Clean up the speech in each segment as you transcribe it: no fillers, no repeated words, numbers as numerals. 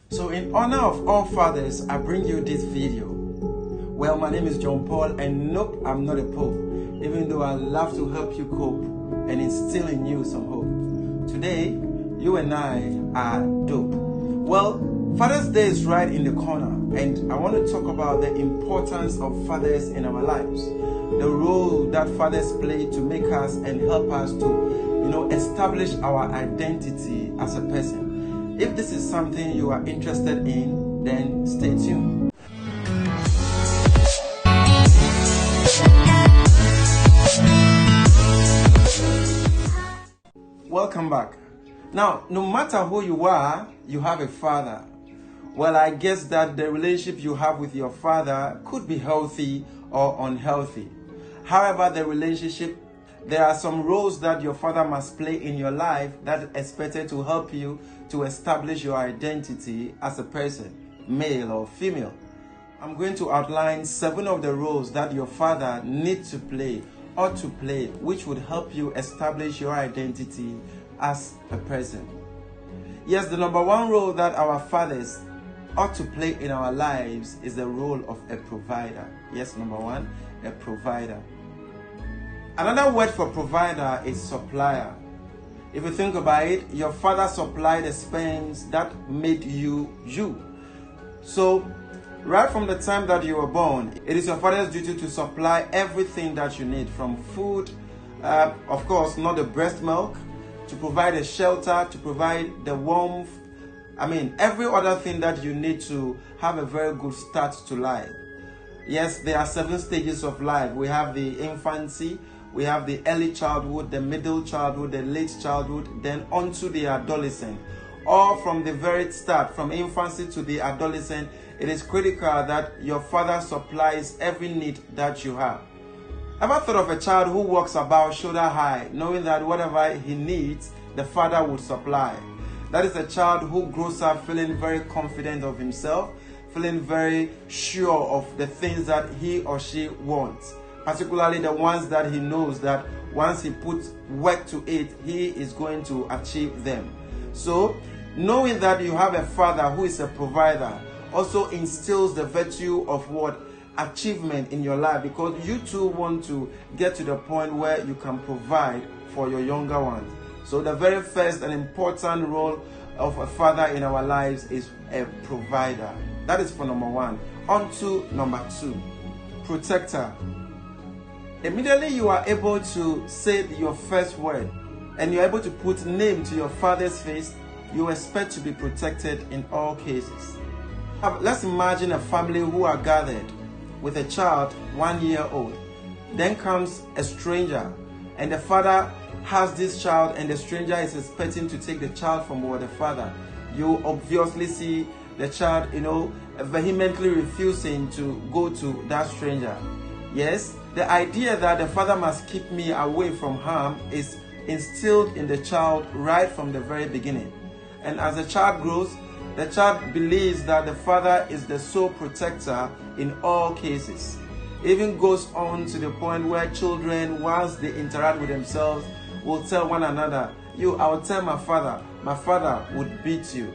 So in honor of all fathers, I bring you this video. Well, my name is John Paul, and nope, I'm not a pope, even though I love to help you cope and instill in you some hope. Today, you and I are dope. Well, Father's Day is right in the corner, and I want to talk about the importance of fathers in our lives, the role that fathers play to make us and help us to, establish our identity as a person. If this is something you are interested in, then stay tuned. Welcome back. Now, no matter who you are, you have a father. Well, I guess that the relationship you have with your father could be healthy or unhealthy. However, there are some roles that your father must play in your life that are expected to help you to establish your identity as a person, male or female. I'm going to outline 7 of the roles that your father needs to play or to play, which would help you establish your identity as a person. Yes, the number 1 role that our fathers ought to play in our lives is the role of a provider. Yes, number 1, a provider. Another word for provider is supplier. If you think about it, your father supplied the sperms that made you you. So, right from the time that you were born, it is your father's duty to supply everything that you need, from food, of course, not the breast milk, to provide a shelter, to provide the warmth, every other thing that you need to have a very good start to life. Yes, there are 7 stages of life. We have the infancy, we have the early childhood, the middle childhood, the late childhood, then onto the adolescent. Or from the very start, from infancy to the adolescent, it is critical that your father supplies every need that you have. Ever thought of a child who walks about shoulder high, knowing that whatever he needs, the father would supply? That is a child who grows up feeling very confident of himself, feeling very sure of the things that he or she wants, particularly the ones that he knows that once he puts work to it, he is going to achieve them. So, knowing that you have a father who is a provider also instills the virtue of what? Achievement in your life, because you too want to get to the point where you can provide for your younger ones. So the very first and important role of a father in our lives is a provider. That is for number 1. On to number 2, protector. Immediately you are able to say your first word and you're able to put name to your father's face, you expect to be protected in all cases. Let's imagine a family who are gathered with a child 1 year old. Then comes a stranger, and the father has this child, and the stranger is expecting to take the child from the father. You obviously see the child, vehemently refusing to go to that stranger. Yes, the idea that the father must keep me away from harm is instilled in the child right from the very beginning. And as the child grows, the child believes that the father is the sole protector in all cases. Even goes on to the point where children, once they interact with themselves, will tell one another, I will tell my father would beat you.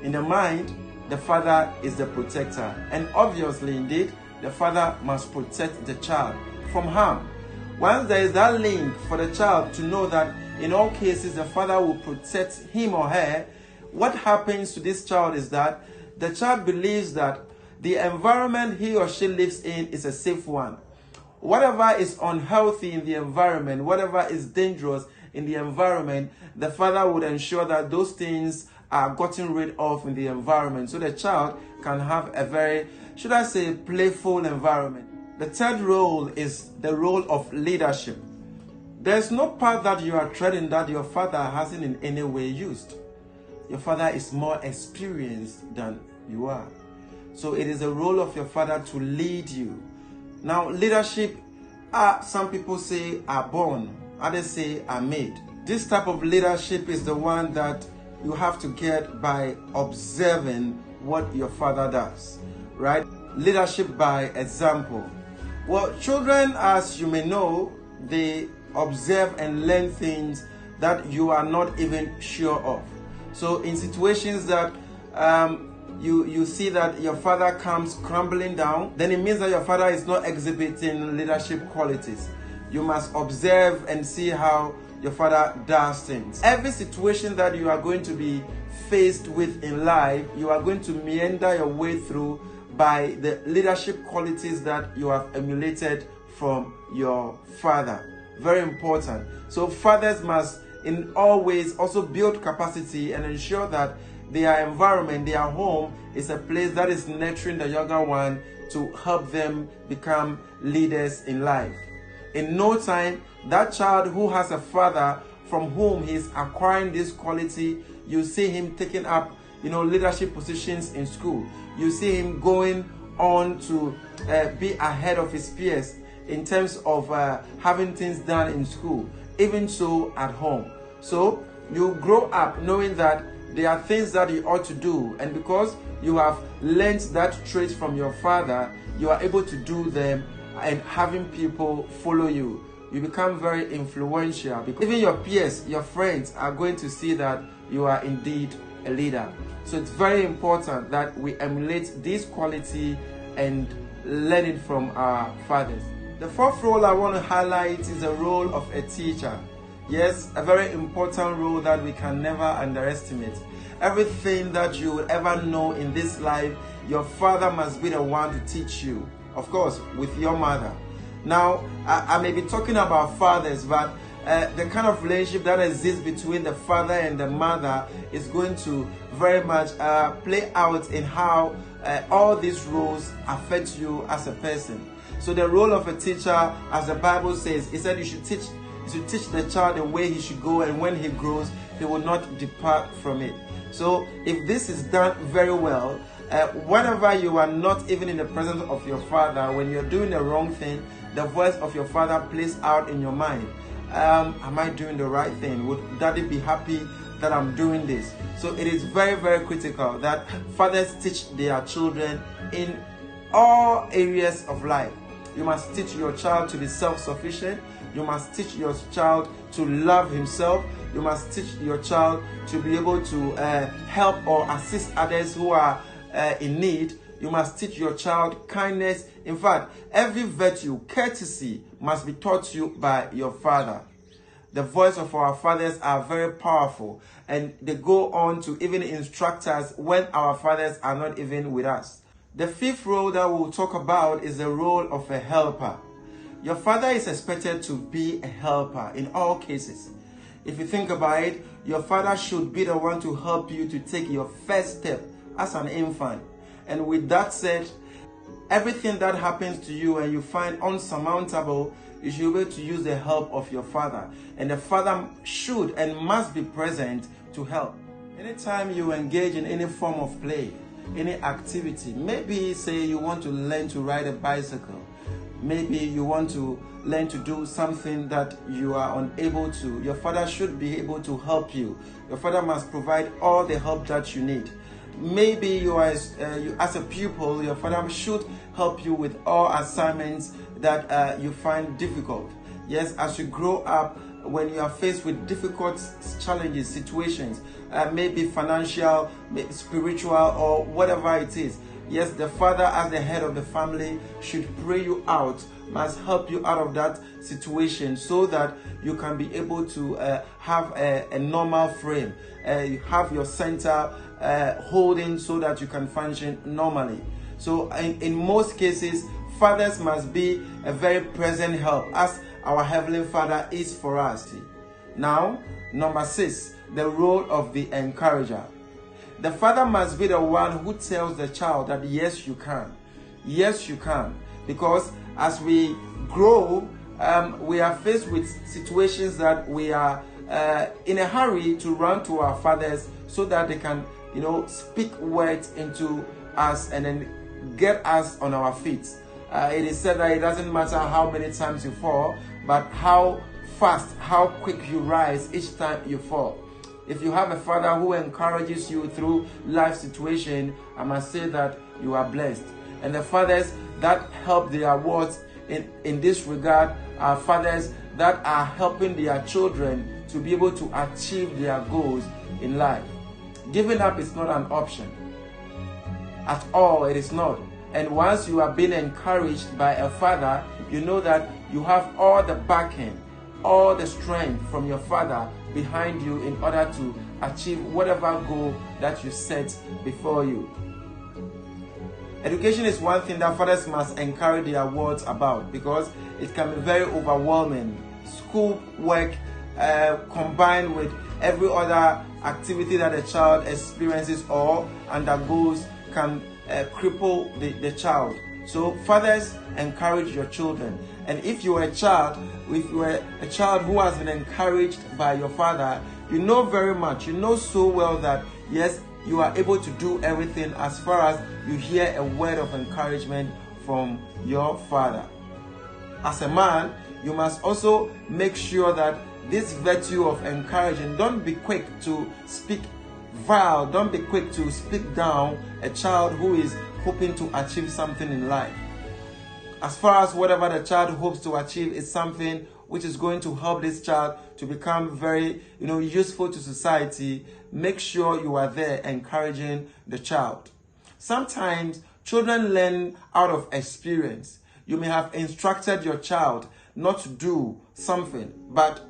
In the mind, the father is the protector. And obviously, indeed, the father must protect the child from harm. Once there is that link for the child to know that in all cases the father will protect him or her, what happens to this child is that the child believes that the environment he or she lives in is a safe one. Whatever is unhealthy in the environment, whatever is dangerous in the environment, the father would ensure that those things are gotten rid of in the environment, so the child can have a very, playful environment. The third role is the role of leadership. There's no part that you are treading that your father hasn't in any way used. Your father is more experienced than you are. So it is the role of your father to lead you. Now, leadership, some people say are born, others say are made. This type of leadership is the one that you have to get by observing what your father does, right? Leadership by example. Well, children, as you may know, they observe and learn things that you are not even sure of. So in situations that you see that your father comes crumbling down, then it means that your father is not exhibiting leadership qualities. You must observe and see how your father does things. Every situation that you are going to be faced with in life, you are going to meander your way through by the leadership qualities that you have emulated from your father. Very important. So fathers must in all ways also build capacity and ensure that their environment, their home, is a place that is nurturing the younger one to help them become leaders in life. In no time, that child who has a father from whom he is acquiring this quality, you see him taking up, leadership positions in school. You see him going on to be ahead of his peers in terms of having things done in school, even so at home. So you grow up knowing that there are things that you ought to do, and because you have learned that trait from your father, you are able to do them, and having people follow you, you become very influential, because even your peers, your friends are going to see that you are indeed a leader. So it's very important that we emulate this quality and learn it from our fathers. The fourth role I want to highlight is the role of a teacher. Yes, a very important role that we can never underestimate. Everything that you will ever know in this life, your father must be the one to teach you. Of course, with your mother. Now, I may be talking about fathers, but the kind of relationship that exists between the father and the mother is going to very much play out in how all these roles affect you as a person. So the role of a teacher, as the Bible says, it said you should teach the child the way he should go, and when he grows, he will not depart from it. So if this is done very well, whenever you are not even in the presence of your father, when you're doing the wrong thing, the voice of your father plays out in your mind. Am I doing the right thing? Would daddy be happy that I'm doing this? So it is very, very critical that fathers teach their children in all areas of life. You must teach your child to be self-sufficient. You must teach your child to love himself. You must teach your child to be able to help or assist others who are in need. You must teach your child kindness. In fact, every virtue, courtesy, must be taught you by your father. The voice of our fathers are very powerful, and they go on to even instruct us when our fathers are not even with us. The fifth role that we'll talk about is the role of a helper. Your father is expected to be a helper in all cases. If you think about it, your father should be the one to help you to take your first step as an infant. And with that said, everything that happens to you and you find unsurmountable, you should be able to use the help of your father. And the father should and must be present to help. Anytime you engage in any form of play, any activity, maybe say you want to learn to ride a bicycle, maybe you want to learn to do something that you are unable to, your father should be able to help you. Your father must provide all the help that you need. Maybe you as a pupil, your father should help you with all assignments that you find difficult. Yes, as you grow up, when you are faced with difficult challenges, situations, maybe financial, maybe spiritual, or whatever it is, yes, the father as the head of the family should pray you out, must help you out of that situation so that you can be able to have a normal frame. You have your center holding so that you can function normally. So in most cases, fathers must be a very present help as our Heavenly Father is for us. Now, number 6, the role of the encourager. The father must be the one who tells the child that yes, you can. Yes, you can. Because as we grow, we are faced with situations that we are in a hurry to run to our fathers so that they can, speak words into us and then get us on our feet. It is said that it doesn't matter how many times you fall, but how fast, how quick you rise each time you fall. If you have a father who encourages you through life situation, I must say that you are blessed. And the fathers that help their words in this regard are fathers that are helping their children to be able to achieve their goals in life. Giving up is not an option. At all, it is not. And once you are being encouraged by a father, you know that you have all the backing, all the strength from your father behind you in order to achieve whatever goal that you set before you. Education is one thing that fathers must encourage their words about, because it can be very overwhelming. School work combined with every other activity that a child experiences or undergoes can cripple the child. So fathers, encourage your children. And if you are a child, who has been encouraged by your father, you know very much, you know so well that yes, you are able to do everything as far as you hear a word of encouragement from your father. As a man, you must also make sure that this virtue of encouraging, don't be quick to speak vile, don't be quick to speak down a child who is hoping to achieve something in life. As far as whatever the child hopes to achieve is something which is going to help this child to become very, useful to society, make sure you are there encouraging the child. Sometimes children learn out of experience. You may have instructed your child not to do something, but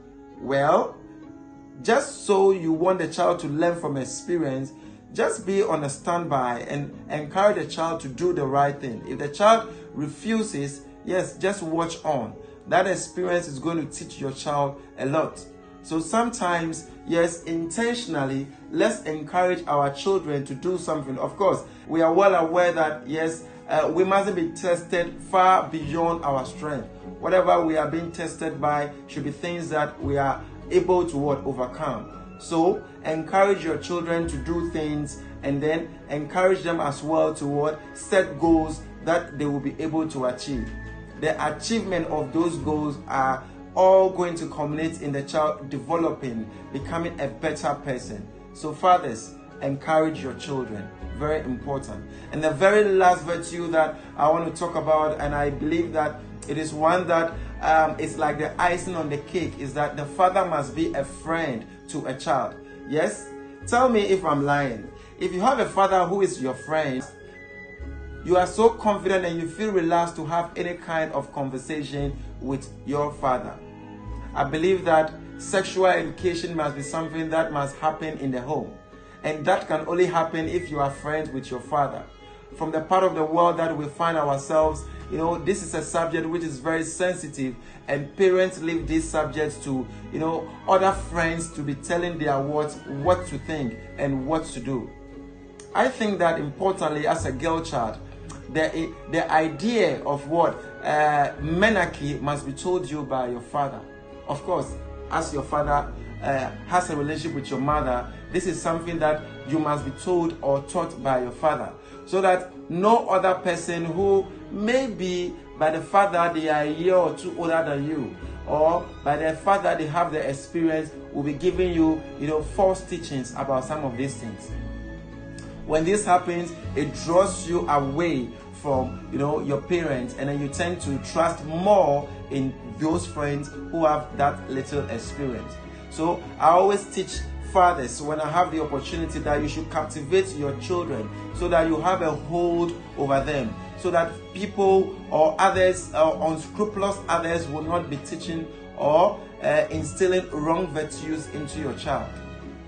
just so you want the child to learn from experience, just be on a standby and encourage the child to do the right thing. If the child refuses, yes, just watch on. That experience is going to teach your child a lot. So sometimes, yes, intentionally, let's encourage our children to do something. Of course, we are well aware that, yes, we mustn't be tested far beyond our strength. Whatever we are being tested by should be things that we are able to overcome. So encourage your children to do things, and then encourage them as well to set goals that they will be able to achieve. The achievement of those goals are all going to culminate in the child developing, becoming a better person. So fathers, encourage your children. Very important. And the very last virtue that I want to talk about, and I believe that it is one that is like the icing on the cake, is that the father must be a friend to a child. Yes? Tell me if I'm lying. If you have a father who is your friend, you are so confident and you feel relaxed to have any kind of conversation with your father. I believe that sexual education must be something that must happen in the home. And that can only happen if you are friends with your father. From the part of the world that we find ourselves, this is a subject which is very sensitive, and parents leave these subjects to, other friends to be telling their words what to think and what to do. I think that importantly, as a girl child, the idea of menarche must be told you by your father. Of course, as your father has a relationship with your mother, this is something that you must be told or taught by your father, so that no other person who maybe by the father they are a year or two older than you, or by their father they have the experience, will be giving you, false teachings about some of these things. When this happens, it draws you away from, your parents, and then you tend to trust more in those friends who have that little experience. So I always teach fathers, when I have the opportunity, that you should captivate your children so that you have a hold over them, so that people or others, unscrupulous others, will not be teaching or instilling wrong virtues into your child.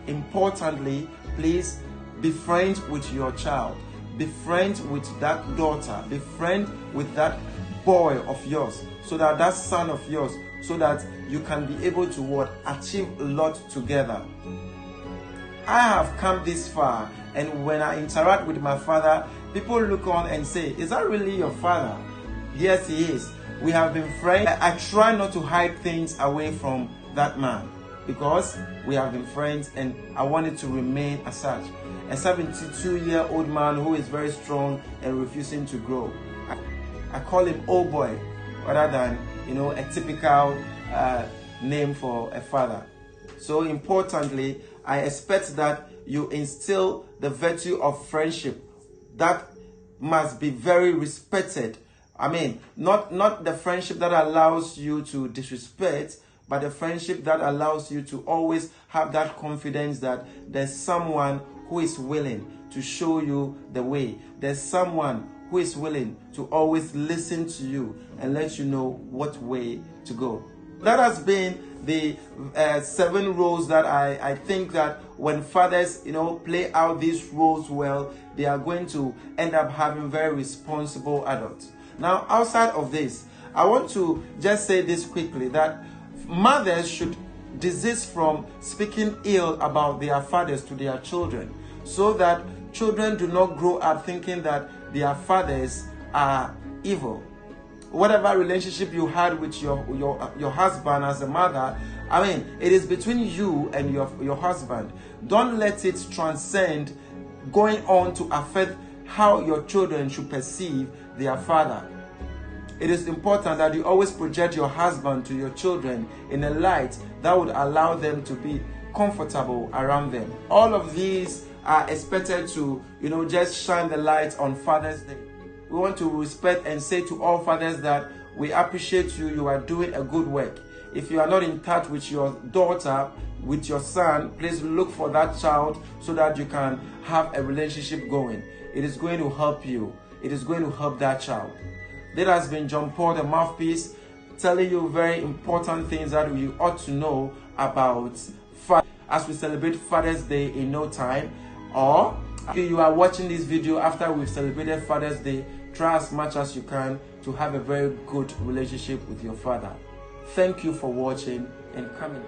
Importantly, please be friends with your child. Be friends with that daughter. Be friends with that boy of yours, so that son of yours, so that you can be able to achieve a lot together. I have come this far, and when I interact with my father, people look on and say, "Is that really your father?" Yes, he is. We have been friends. I try not to hide things away from that man, because we have been friends and I want it to remain as such. A 72-year-old man who is very strong and refusing to grow. I call him old boy rather than, a typical name for a father. So importantly, I expect that you instill the virtue of friendship that must be very respected. I mean, not the friendship that allows you to disrespect, but the friendship that allows you to always have that confidence that there's someone who is willing to show you the way. There's someone who is willing to always listen to you and let you know what way to go. That has been the 7 roles that I think that when fathers, play out these roles well, they are going to end up having very responsible adults. Now, outside of this, I want to just say this quickly, that mothers should desist from speaking ill about their fathers to their children, so that children do not grow up thinking that their fathers are evil. Whatever relationship you had with your husband as a mother, it is between you and your husband. Don't let it transcend going on to affect how your children should perceive their father. It is important that you always project your husband to your children in a light that would allow them to be comfortable around them. All of these are expected to, just shine the light on Father's Day. We want to respect and say to all fathers that we appreciate you. You are doing a good work. If you are not in touch with your daughter, with your son, please look for that child so that you can have a relationship going. It is going to help you. It is going to help that child. That has been John Paul, the Mouthpiece, telling you very important things that you ought to know about fathers as we celebrate Father's Day in no time. Or if you are watching this video after we've celebrated Father's Day, try as much as you can to have a very good relationship with your father. Thank you for watching and coming.